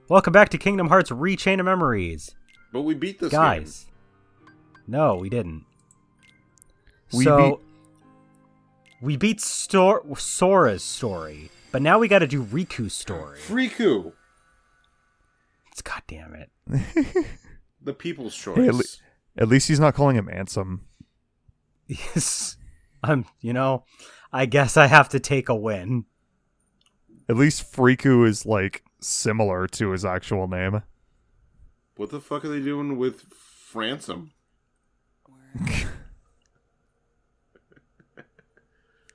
Welcome back to Kingdom Hearts Rechain of Memories. But we beat this Guys. No, we didn't. We beat Sora's story, but now we gotta do Riku's story. Riku! It's goddamn it. The people's choice. Hey, at least he's not calling him Ansem. Yes. I guess I have to take a win. At least Riku is, similar to his actual name. What the fuck are they doing with Ansem?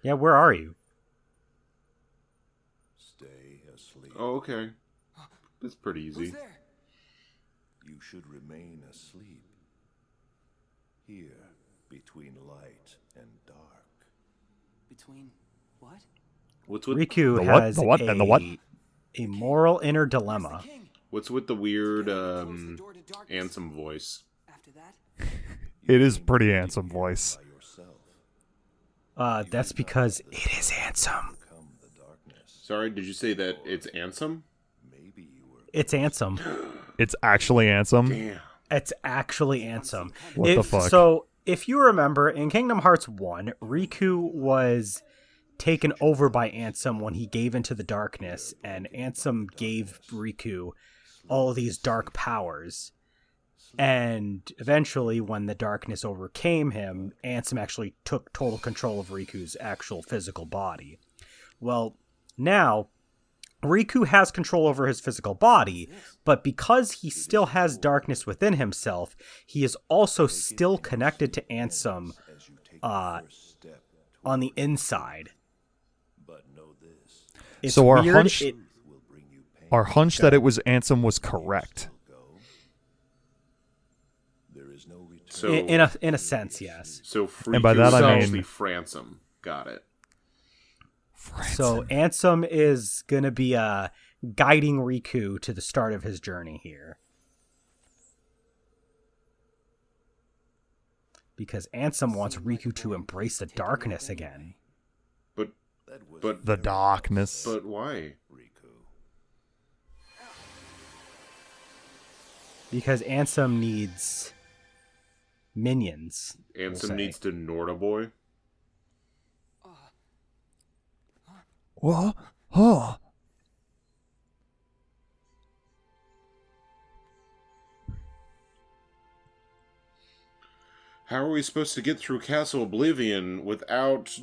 Yeah, where are you? Stay asleep. Oh, okay. That's pretty easy. Who's there? You should remain asleep. Here, between light and dark. Between what? What's with Riku The what? has The what? And the what? a moral inner Where's the dilemma. king? What's with the weird Close the door to darkness. Ansem voice? After that, It is pretty Ansem voice. By yourself. That's because it is Ansem. Become the darkness. Sorry, did you say that it's Ansem? Maybe you were. It's Ansem. It's actually Ansem. Damn. It's actually Ansem. What the fuck? So, if you remember, in Kingdom Hearts 1, Riku was taken over by Ansem when he gave into the darkness, and Ansem gave Riku all these dark powers. And eventually, when the darkness overcame him, Ansem actually took total control of Riku's actual physical body. Well, now, Riku has control over his physical body, but because he still has darkness within himself, he is also still connected to Ansem on the inside. But know this. It's So our weird. hunch- It- Will bring you pain. Our hunch that it was Ansem was correct. Go. There is no return. So, in a sense, yes. so Riku And by that is I mean- actually Fransem. Got it. So Ansem is going to be guiding Riku to the start of his journey here. Because Ansem wants Riku to embrace the darkness again. But That was but The darkness. but why? Riku. Because Ansem needs minions. we'll Ansem say. needs to Norda boy. What? Huh? How are we supposed to get through Castle Oblivion without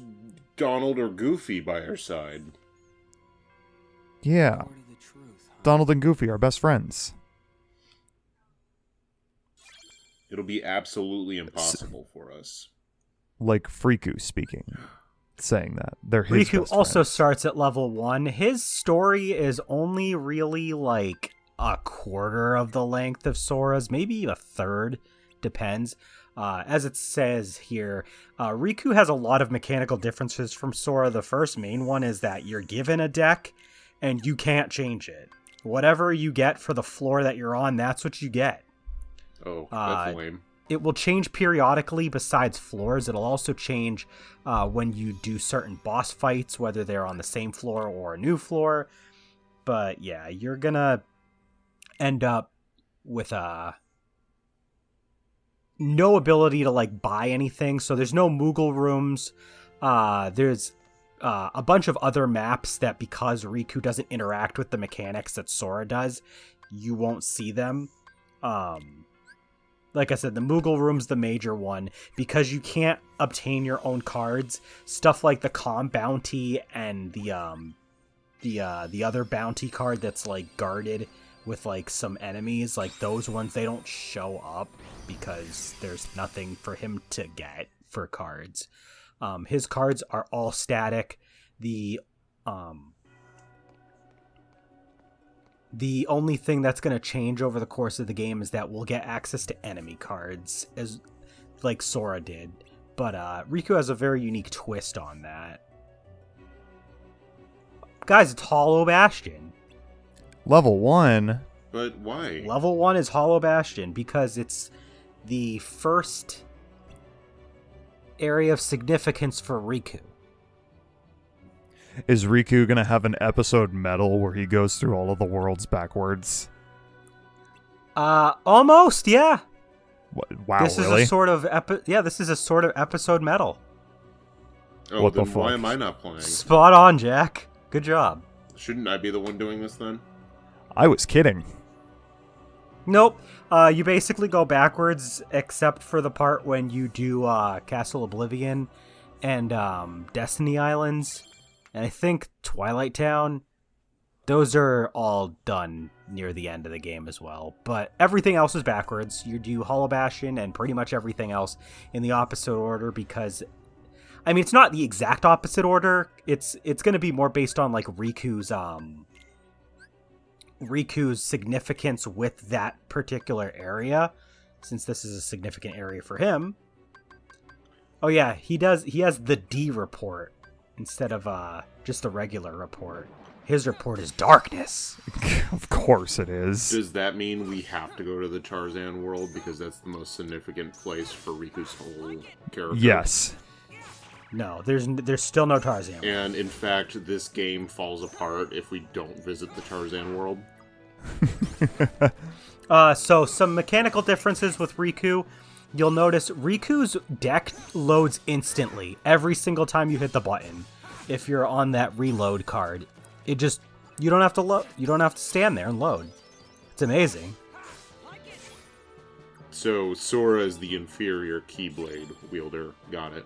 Donald or Goofy by our side? Yeah. Word of the truth, huh? Donald and Goofy are best friends. It'll be absolutely impossible for us. Like Riku speaking. Saying that. They're his Riku best also friends. starts at level 1. His story is only really like a quarter of the length of Sora's, maybe a third, depends. As it says here, Riku has a lot of mechanical differences from Sora. The first main one is that you're given a deck and you can't change it. Whatever you get for the floor that you're on, that's what you get. Oh, that's lame. It will change periodically besides floors. It'll also change when you do certain boss fights, whether they're on the same floor or a new floor. But yeah, you're gonna end up with no ability to buy anything. So there's no Moogle rooms. There's a bunch of other maps that, because Riku doesn't interact with the mechanics that Sora does, you won't see them. Like I said, the Moogle Room's the major one. Because you can't obtain your own cards, stuff like the Calm Bounty and the other bounty card that's guarded with some enemies, those ones, they don't show up because there's nothing for him to get for cards. His cards are all static. The only thing that's going to change over the course of the game is that we'll get access to enemy cards, as like Sora did. But Riku has a very unique twist on that. Guys, it's Hollow Bastion. Level 1? But why? Level 1 is Hollow Bastion because it's the first area of significance for Riku. Is Riku gonna have an episode medal where he goes through all of the worlds backwards? Almost, yeah. Wow, This really? is a sort of this is a sort of episode metal. Oh, What the then why fuck? am I not playing? Spot on, Jack. Good job. Shouldn't I be the one doing this then? I was kidding. Nope. You basically go backwards, except for the part when you do Castle Oblivion and Destiny Islands, and I think Twilight Town. Those are all done near the end of the game as well. But everything else is backwards. You do Hollow Bastion and pretty much everything else in the opposite order because, I mean, it's not the exact opposite order. It's going to be more based on like Riku's significance with that particular area, since this is a significant area for him. Oh yeah, he has the D report instead of just the regular report. His report is darkness. Of course it is. Does that mean we have to go to the Tarzan world because that's the most significant place for Riku's whole character? Yes. No, there's still no Tarzan. And in fact, this game falls apart if we don't visit the Tarzan world. So some mechanical differences with Riku. You'll notice Riku's deck loads instantly every single time you hit the button. If you're on that reload card, it just you don't have to stand there and load. It's amazing. So Sora is the inferior Keyblade wielder. Got it.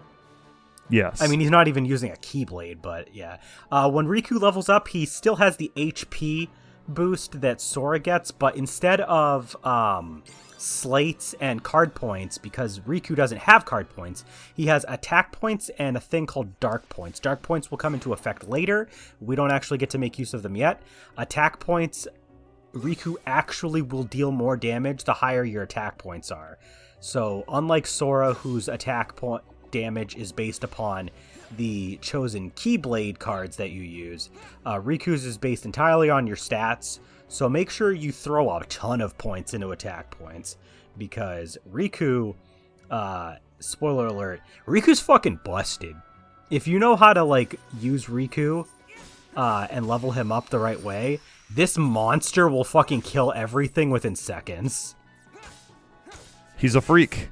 Yes. I mean, he's not even using a Keyblade, but yeah. When Riku levels up, he still has the HP boost that Sora gets, but instead of slates and card points, because Riku doesn't have card points, he has attack points and a thing called dark points. Dark points will come into effect later. We don't actually get to make use of them yet. Attack points, Riku actually will deal more damage the higher your attack points are. So unlike Sora, whose attack point damage is based upon the chosen Keyblade cards that you use, Riku's is based entirely on your stats. So make sure you throw a ton of points into attack points, because Riku, spoiler alert, Riku's fucking busted. If you know how to like use Riku and level him up the right way, this monster will fucking kill everything within seconds. He's a freak.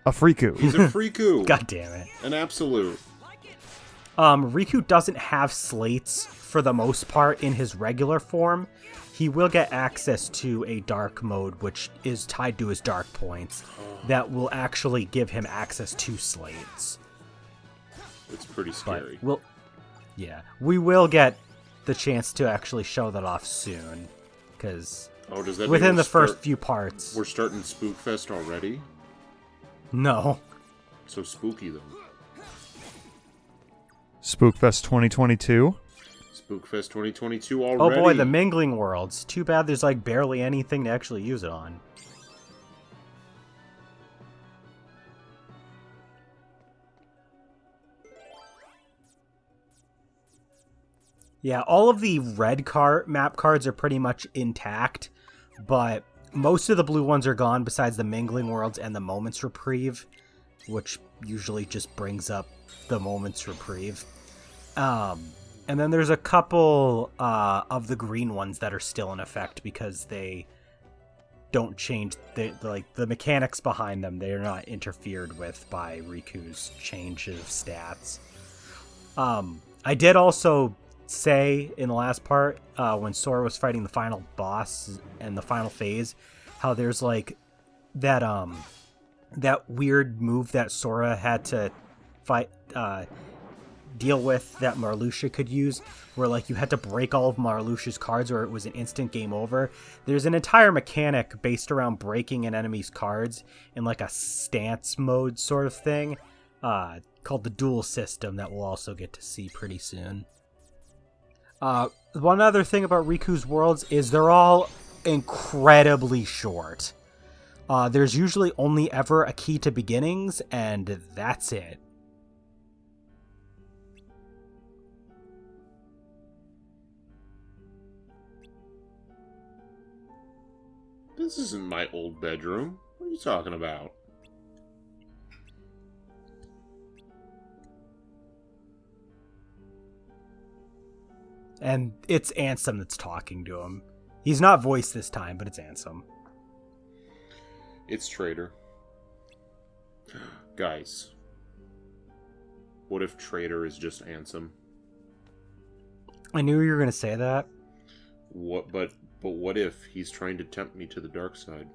A freaku. He's a Riku. God damn it. An absolute. Riku doesn't have slates for the most part in his regular form. He will get access to a dark mode, which is tied to his dark points, that will actually give him access to slates. It's pretty But scary. we will get the chance to actually show that off soon, because Oh, does that mean within we're the first few parts. We're starting Spookfest already? No. So spooky then. Spookfest 2022. Spookfest 2022 already. Oh boy, the mingling worlds. Too bad there's like barely anything to actually use it on. Yeah, all of the red map cards are pretty much intact, but most of the blue ones are gone besides the mingling worlds and the moments reprieve, which usually just brings up the moments reprieve. And then there's a couple of the green ones that are still in effect because they don't change the mechanics behind them. They are not interfered with by Riku's change of stats. I did also say in the last part when Sora was fighting the final boss and the final phase, how there's like that weird move that Sora had to fight deal with that Marluxia could use, where like you had to break all of Marluxia's cards or it was an instant game over. There's an entire mechanic based around breaking an enemy's cards in like a stance mode sort of thing, called the duel system, that we'll also get to see pretty soon. One other thing about Riku's worlds is they're all incredibly short. There's usually only ever a key to beginnings, and that's it. This isn't my old bedroom. What are you talking about? And it's Ansem that's talking to him. He's not voiced this time, but it's Ansem. It's Traitor. Guys. What if Traitor is just Ansem? I knew you were going to say that. But what if he's trying to tempt me to the dark side?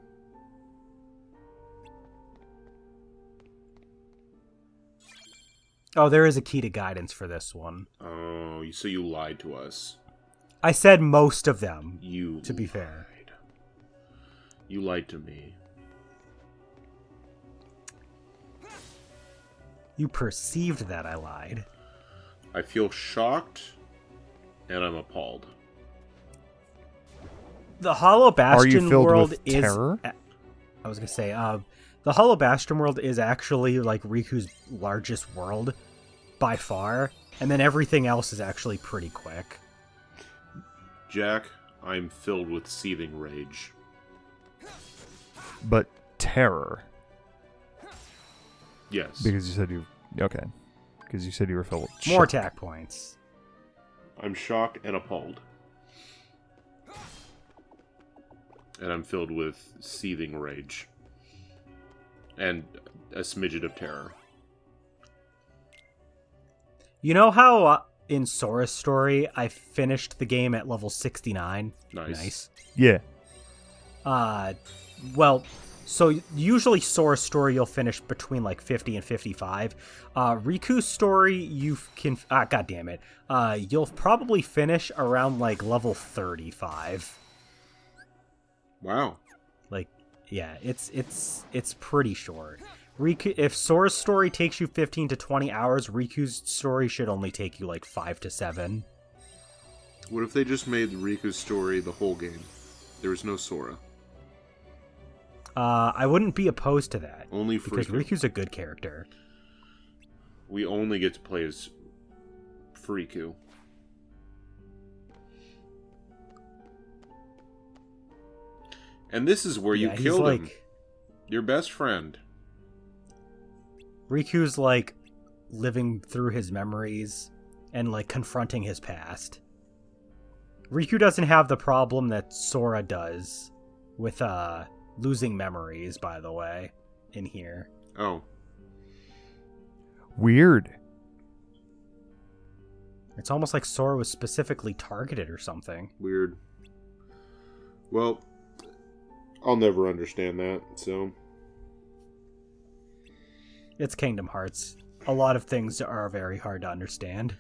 Oh, there is a key to guidance for this one. Oh, so you lied to us. I said most of them, You to be fair. lied. You lied to me. You perceived that I lied. I feel shocked, and I'm appalled. The Hollow Are Bastion you filled world with is... terror? I was going to say, the Hollow Bastion world is actually, like, Riku's largest world by far, and then everything else is actually pretty quick. Jack, I'm filled with seething rage. But terror. Yes. Because you said you... Okay. Because you said you were filled with More shock. attack points. I'm shocked and appalled. And I'm filled with seething rage. And a smidget of terror. You know how in Sora's story I finished the game at level 69? Nice. Yeah. Well, so usually Sora's story you'll finish between like 50 and 55. Riku's story you can... God damn it. You'll probably finish around like level 35. Wow. Like, yeah, it's pretty short. Riku, if Sora's story takes you 15 to 20 hours, Riku's story should only take you like 5 to 7. What if they just made Riku's story the whole game? There was no Sora. I wouldn't be opposed to that. Only because Riku. Riku's a good character. We only get to play as Riku. And this is where you Yeah, he's killed him. like... Your best friend. Riku's like living through his memories and like confronting his past. Riku doesn't have the problem that Sora does with losing memories, by the way, in here. Oh. Weird. It's almost like Sora was specifically targeted or something. Weird. Well, I'll never understand that, so... It's Kingdom Hearts. A lot of things are very hard to understand.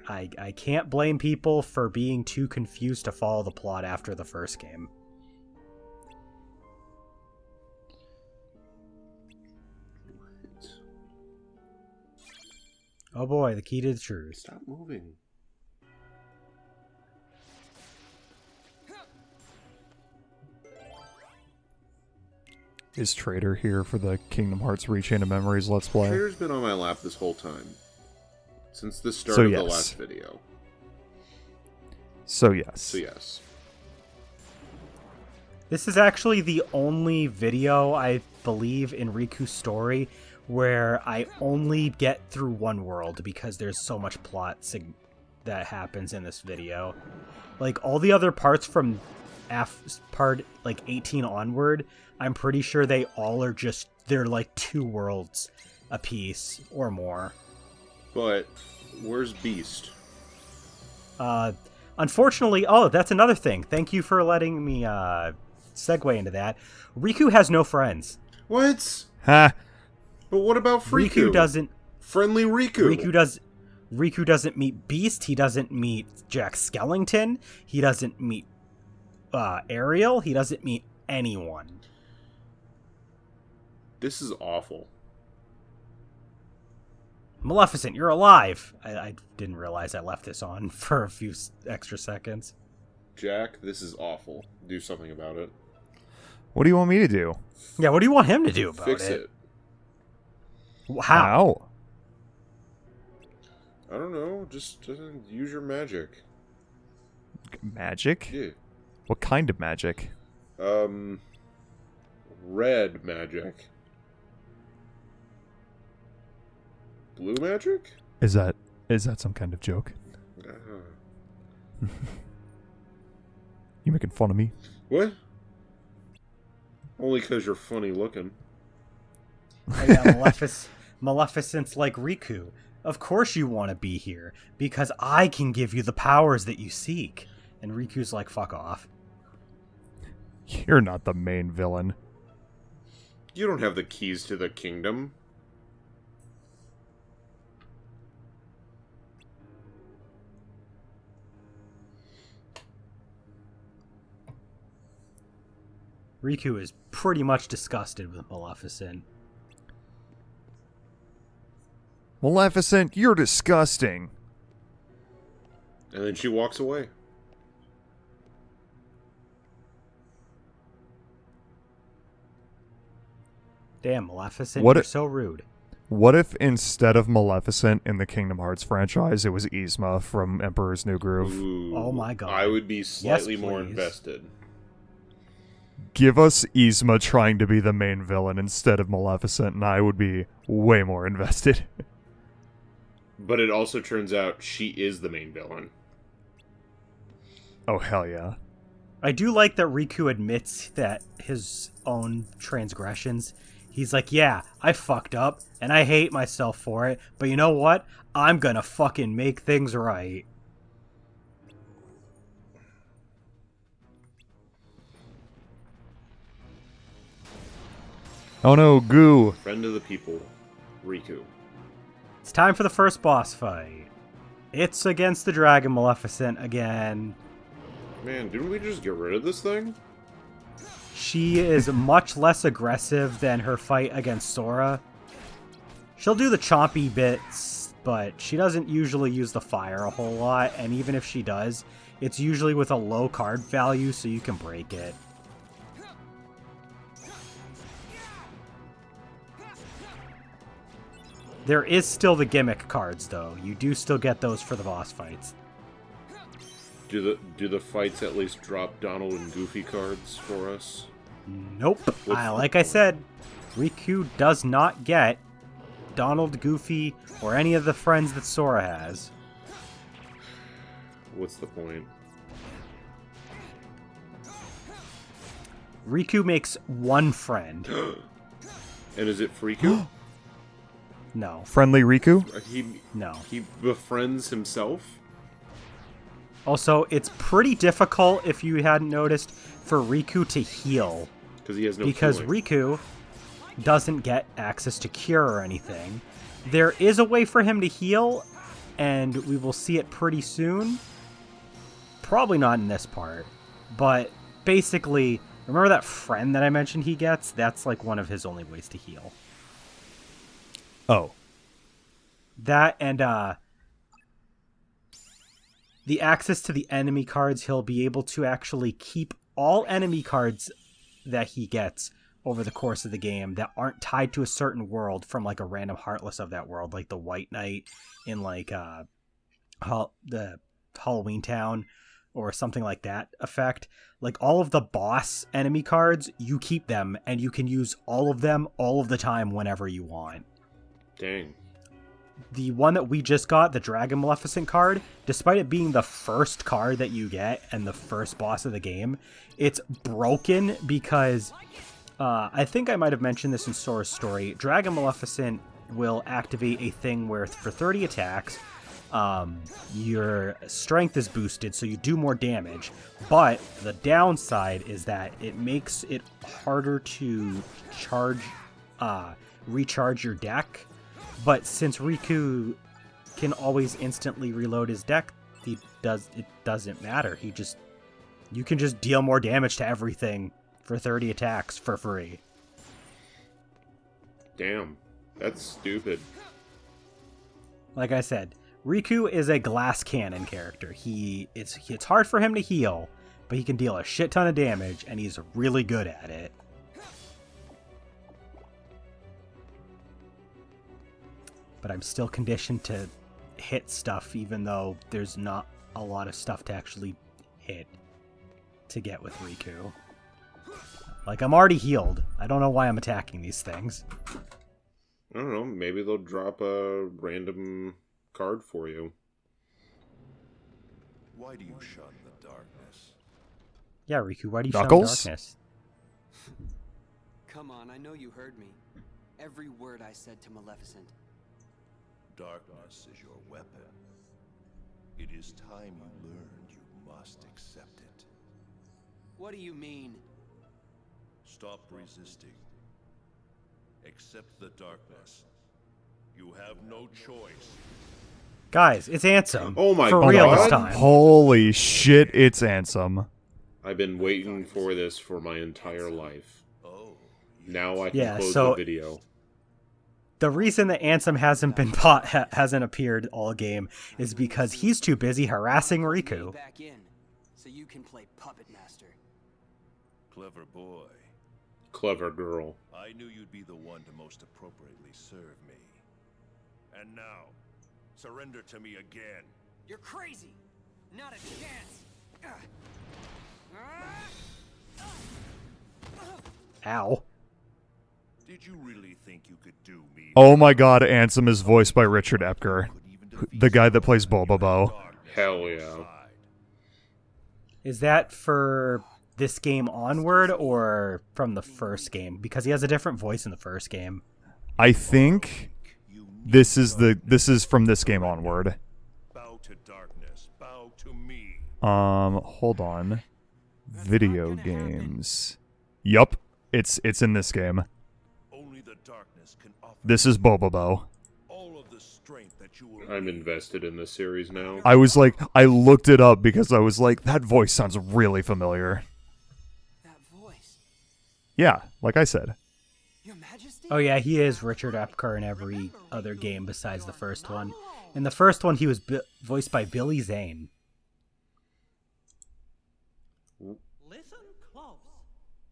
I can't blame people for being too confused to follow the plot after the first game. Oh boy, the key to the truth. Stop moving. Is Trader here for the Kingdom Hearts Rechain of Memories Let's Play? Trader's been on my lap this whole time. Since the start So of the yes. last video. So yes. So yes. This is actually the only video, I believe, in Riku's story where I only get through one world because there's so much plot that happens in this video. Like, all the other parts from part, like, 18 onward, I'm pretty sure they all are just, they're like 2 worlds apiece or more. But, where's Beast? Unfortunately, oh, that's another thing. Thank you for letting me segue into that. Riku has no friends. What? Ha! But what about Riku? Riku doesn't. Friendly Riku. Riku doesn't meet Beast. He doesn't meet Jack Skellington. He doesn't meet Ariel. He doesn't meet anyone. This is awful. Maleficent, you're alive. I didn't realize I left this on for a few extra seconds. Jack, this is awful. Do something about it. What do you want me to do? Yeah, what do you want him to do about Fix it. How? I don't know. Just use your magic. Magic? Yeah. What kind of magic? Red magic. Blue magic? Is that some kind of joke? You making fun of me? What? Only because you're funny looking. Oh, yeah, Maleficent's like Riku. Of course you want to be here, because I can give you the powers that you seek. And Riku's like, fuck off. You're not the main villain. You don't have the keys to the kingdom. Riku is pretty much disgusted with Maleficent. Maleficent, you're disgusting. And then she walks away. Damn, Maleficent, What you're a- so rude. What if instead of Maleficent in the Kingdom Hearts franchise, it was Yzma from Emperor's New Groove? Ooh, Oh my god. I would be slightly more please. invested. Give us Yzma trying to be the main villain instead of Maleficent, and I would be way more invested. But it also turns out she is the main villain. Oh, hell yeah. I do like that Riku admits that his own transgressions. He's like, yeah, I fucked up, and I hate myself for it, but you know what? I'm gonna fucking make things right. Oh no, goo. Friend of the people, Riku. It's time for the first boss fight. It's against the Dragon Maleficent again. Man, didn't we just get rid of this thing? She is much less aggressive than her fight against Sora. She'll do the chompy bits, but she doesn't usually use the fire a whole lot, and even if she does, it's usually with a low card value so you can break it. There is still the gimmick cards, though. You do still get those for the boss fights. Do the fights at least drop Donald and Goofy cards for us? Nope. Like I said, Riku does not get Donald, Goofy, or any of the friends that Sora has. What's the point? Riku makes one friend. And is it Riku? No. Friendly Riku? No. He befriends himself? Also, it's pretty difficult, if you hadn't noticed, for Riku to heal. Because he has no Because healing. Riku doesn't get access to cure or anything. There is a way for him to heal, and we will see it pretty soon. Probably not in this part. But basically, remember that friend that I mentioned he gets? That's like one of his only ways to heal. Oh. That and the access to the enemy cards, he'll be able to actually keep all enemy cards that he gets over the course of the game that aren't tied to a certain world from like a random Heartless of that world, like the White Knight in like the Halloween Town or something like that effect. Like all of the boss enemy cards, you keep them and you can use all of them all of the time whenever you want. Dang. The one that we just got, the Dragon Maleficent card, despite it being the first card that you get and the first boss of the game, it's broken because I think I might have mentioned this in Sora's story. Dragon Maleficent will activate a thing where for 30 attacks, your strength is boosted, so you do more damage. But the downside is that it makes it harder to recharge your deck. But since Riku can always instantly reload his deck, it doesn't matter. You can just deal more damage to everything for 30 attacks for free. Damn. That's stupid. Like I said, Riku is a glass cannon character. It's hard for him to heal, but he can deal a shit ton of damage, and he's really good at it. But I'm still conditioned to hit stuff, even though there's not a lot of stuff to actually hit to get with Riku. Like, I'm already healed. I don't know why I'm attacking these things. I don't know. Maybe they'll drop a random card for you. Why do you shun the darkness? Yeah, Riku, why do you Knuckles? shun darkness? come on, I know you heard me. Every word I said to Maleficent. Darkness is your weapon. It is time you learned you must accept it. What do you mean? Stop resisting. Accept the darkness. You have no choice. Guys, it's Ansem. Oh my For God. real this time. Holy shit, it's Ansem. I've been waiting for this for my entire life. Oh, Now I can Yeah, close so- the video. The reason that Ansem hasn't appeared all game is because he's too busy harassing Riku. Back in, so you can play puppet master. clever boy. Clever girl. I knew you'd be the one to most appropriately serve me. And now, surrender to me again. You're crazy. Not a chance. Ow. Did you really think you could do me? Oh my god, Ansem is voiced by Richard Epker, the guy that plays Bobobo. Hell yeah. Is that for this game onward or from the first game? Because he has a different voice in the first game. I think this is from this game onward. Bow to darkness. Bow to me. Hold on. Video games. Yup, it's in this game. Only the darkness can offer This is Bobobo. all of the strength that you will I'm need. invested in this series now. I was like, I looked it up because I was like, that voice sounds really familiar. That voice. Yeah, like I said. Your Majesty? Oh yeah, he is Richard Epker in every other game besides the first one. In the first one, he was voiced by Billy Zane. Listen close.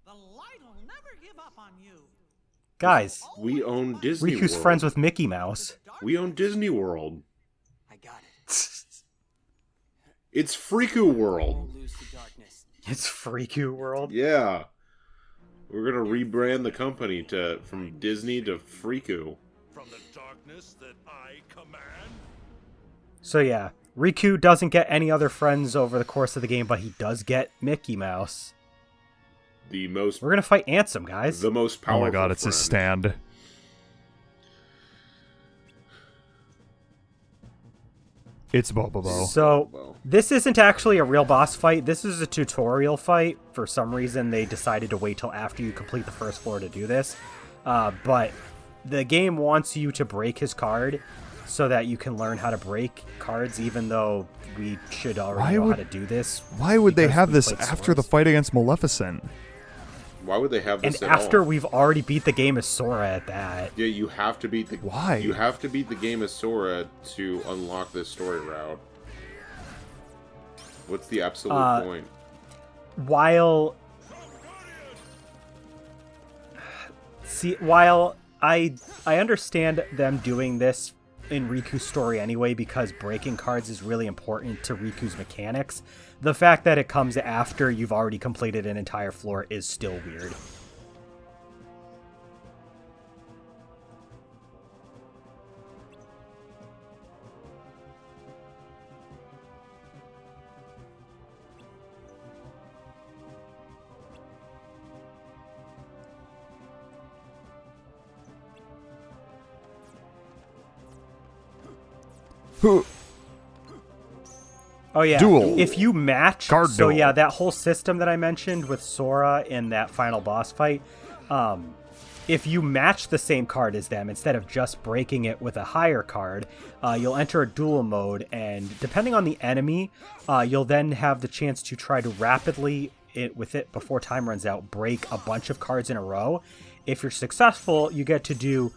The light will never give up on you. Guys, We own Disney Riku's World. friends with Mickey Mouse. We own Disney World. I got it. It's Freaku World. Won't lose to darkness. It's Riku World. Yeah. We're gonna rebrand the company from Disney to Freaku. From the darkness that I command. So yeah, Riku doesn't get any other friends over the course of the game, but he does get Mickey Mouse. The most We're gonna fight Ansem, guys. the most Oh powerful. my god, it's his friend. stand. It's Bobobo. So, this isn't actually a real boss fight. This is a tutorial fight. For some reason, they decided to wait till after you complete the first floor to do this. But the game wants you to break his card so that you can learn how to break cards, even though we should already know how to do this. Why would they because have we this played after the Sora's. fight against Maleficent? Why would they have And this at after all? we've already beat the game as Sora at that. Yeah, you have to beat the. Why? You have to beat the game as Sora to unlock this story route. What's the absolute point? While I understand them doing this in Riku's story anyway, because breaking cards is really important to Riku's mechanics, the fact that it comes after you've already completed an entire floor is still weird. Oh yeah. Duel. If you match, Card so duel. yeah, that whole system that I mentioned with Sora in that final boss fight, if you match the same card as them instead of just breaking it with a higher card, you'll enter a duel mode, and depending on the enemy, you'll then have the chance to try to rapidly with it before time runs out, break a bunch of cards in a row. If you're successful, you get to do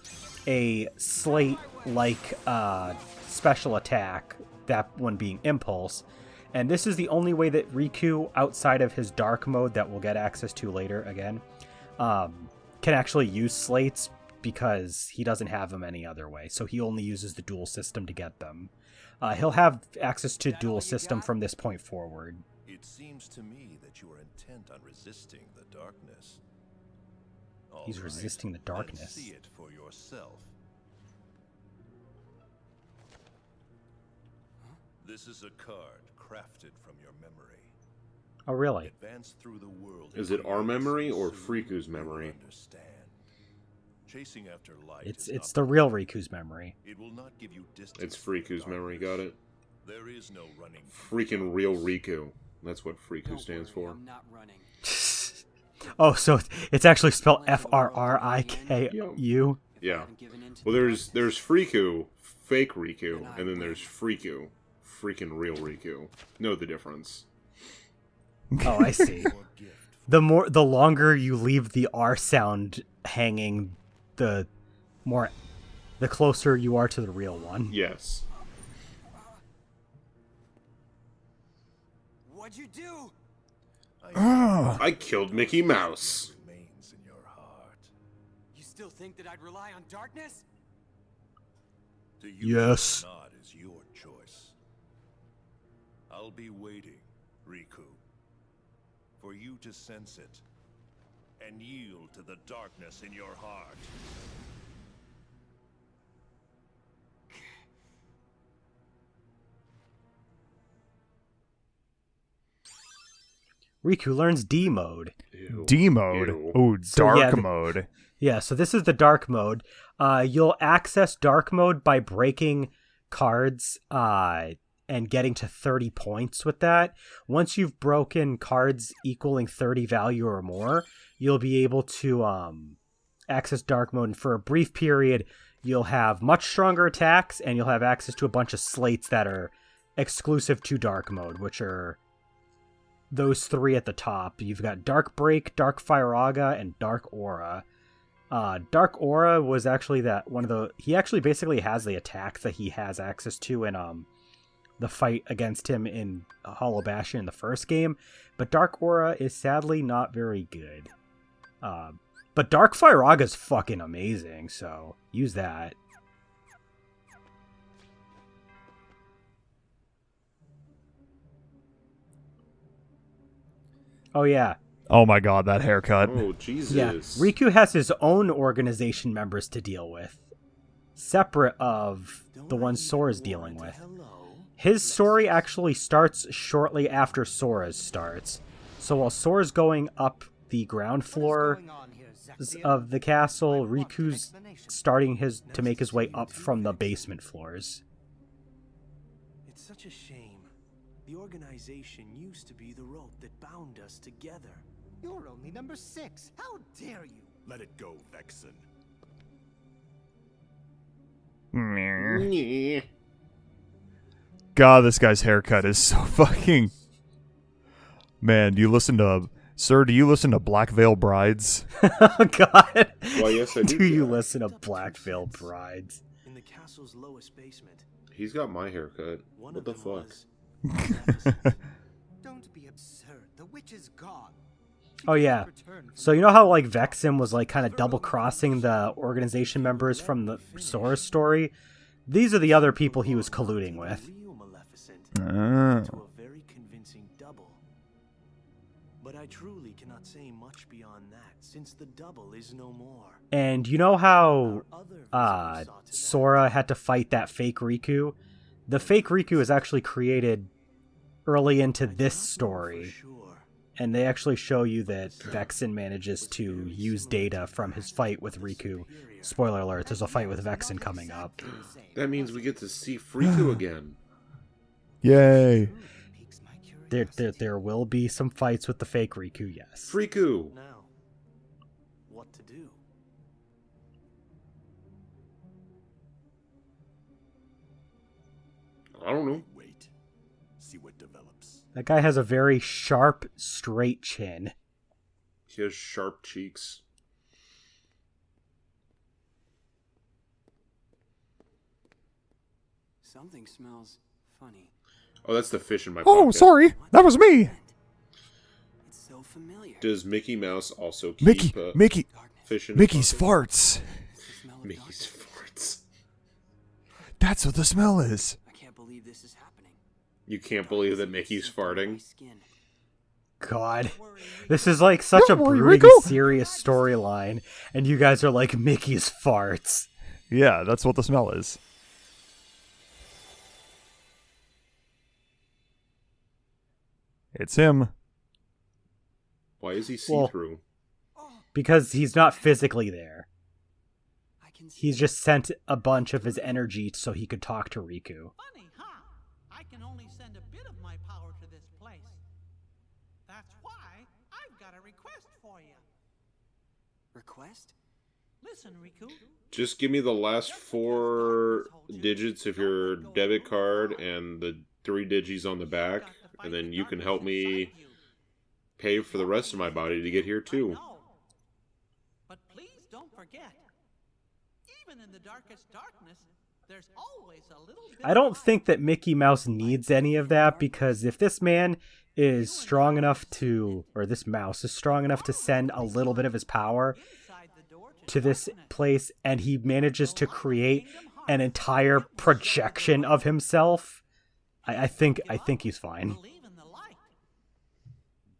a slate-like special attack, that one being Impulse. And this is the only way that Riku, outside of his dark mode that we'll get access to later again, can actually use slates, because he doesn't have them any other way. So he only uses the dual system to get them. He'll have access to dual system from this point forward. It seems to me that you are intent on resisting the darkness. He's All resisting the then darkness. see it for yourself. This is a card crafted from your memory. Oh, really? Advance through the world. Is it our memory or Freaku's memory? Understand. Chasing after light It's is the not real Riku's memory. It will not give you distance. It's Friku's memory, got it? There is no running. Freaking real Riku. That's what Friku Don't stands worry, for. I'm not running. Oh, so it's actually spelled Friku. Yeah. Well, there's Friku, fake Riku, and then there's Friku, freaking real Riku. Know the difference. Oh, I see. The longer you leave the R sound hanging, the closer you are to the real one. Yes. What'd you do? I killed Mickey Mouse. Remains in your heart. You still think that I'd rely on darkness? To you Yes. or not is your choice. I'll be waiting, Riku, for you to sense it and yield to the darkness in your heart. Riku learns D mode. Ew. D mode. Ew. Oh, So, dark yeah, mode. Yeah, so this is the dark mode. You'll access dark mode by breaking cards and getting to 30 points with that. Once you've broken cards equaling 30 value or more, you'll be able to access dark mode. And for a brief period, you'll have much stronger attacks, and you'll have access to a bunch of slates that are exclusive to dark mode, which are those three at the top. You've got Dark Break, Dark Firaga, and Dark Aura. Dark Aura was actually he actually basically has the attacks that he has access to in the fight against him in Hollow Bastion in the first game, but Dark Aura is sadly not very good. But Dark Firaga is fucking amazing, so use that. Oh yeah. Oh my god, that haircut. Oh, Jesus. Yeah, Riku has his own organization members to deal with, separate of the ones Sora's dealing with. His story actually starts shortly after Sora's starts. So while Sora's going up the ground floor of the castle, Riku's starting to make his way up from the basement floors. It's such a shame. The organization used to be the rope that bound us together. You're only number 6. How dare you? Let it go, Vexen. Yeah. God, this guy's haircut is so fucking... Man, do you listen to Black Veil Brides? Oh god. Why, yes, I do. Do you listen to Black Veil Brides? In the castle's lowest basement. He's got my haircut. One What of the them fuck? was Don't be absurd. The witch is gone. She Oh yeah. can't return from So you know how like Vexen was like kind of double crossing the organization members from the Sora story? These are the other people he was colluding with. real Maleficent Ah. to a very convincing double. But I truly cannot say much beyond that, since the double is no more. And you know how Our other visitors saw to that. Sora had to fight that fake Riku? The fake Riku is actually created early into this For story. sure. And they actually show you that Vexen manages to use data from his fight with Riku. Spoiler alert, there's a fight with Vexen coming up. That means we get to see Friku again. Yay. piques my curiosity. There will be some fights with the fake Riku, yes. Friku! Now, what to do? I don't know. Wait. See what develops. That guy has a very sharp, straight chin. He has sharp cheeks. Something smells funny. Oh, that's the fish in my Oh, pocket. sorry. That was me. It's so familiar. Does Mickey Mouse also keep Mickey. fish in his Mickey's pocket? farts. It's the smell of Mickey's darkness. farts. That's what the smell is. I can't believe this is happening. You can't believe that Mickey's Seeping into my farting? skin. God. This is like such Don't a worry, brooding, Riku. serious storyline, and you guys are like Mickey's farts. Yeah, that's what the smell is. It's him. Why is he Well- see-through? Because he's not physically there. He's just sent a bunch of his energy so he could talk to Riku. Funny, huh? I can only send a bit of my power to this place. That's why I've got a request for you. Request? Listen, Riku. Just give me the last 4 digits of your debit card and the 3 digits on the back, and then you can help me pay for the rest of my body to get here too. But please don't forget, even in the darkest darkness, there's always a little bit I don't think that Mickey Mouse needs any of that, because if this man is strong enough to, or this mouse is strong enough to send a little bit of his power to this place, and he manages to create an entire projection of himself, I think he's fine. believe in the light.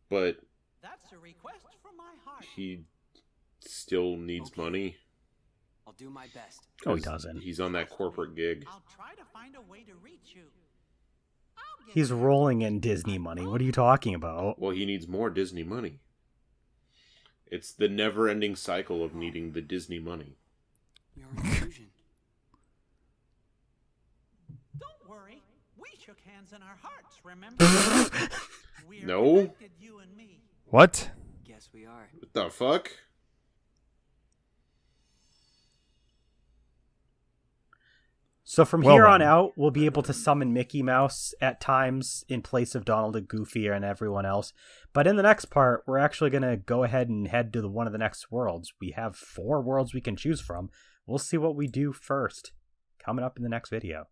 But That's a request from my heart. he still needs money. I'll do my best. Oh, he doesn't. He's on that corporate gig. I'll try to find a way to reach you. I'll get He's there. rolling in Disney money. What are you talking about? Well, he needs more Disney money. It's the never-ending cycle of needing the Disney money. Your illusion. Don't worry. We shook hands in our hearts, remember? We're No. connected, you and me. What? Guess we are. What the fuck? So from Well here on then. out, we'll be able to summon Mickey Mouse at times in place of Donald and Goofy and everyone else. But in the next part, we're actually going to go ahead and head to one of the next worlds. We have 4 worlds we can choose from. We'll see what we do first. Coming up in the next video.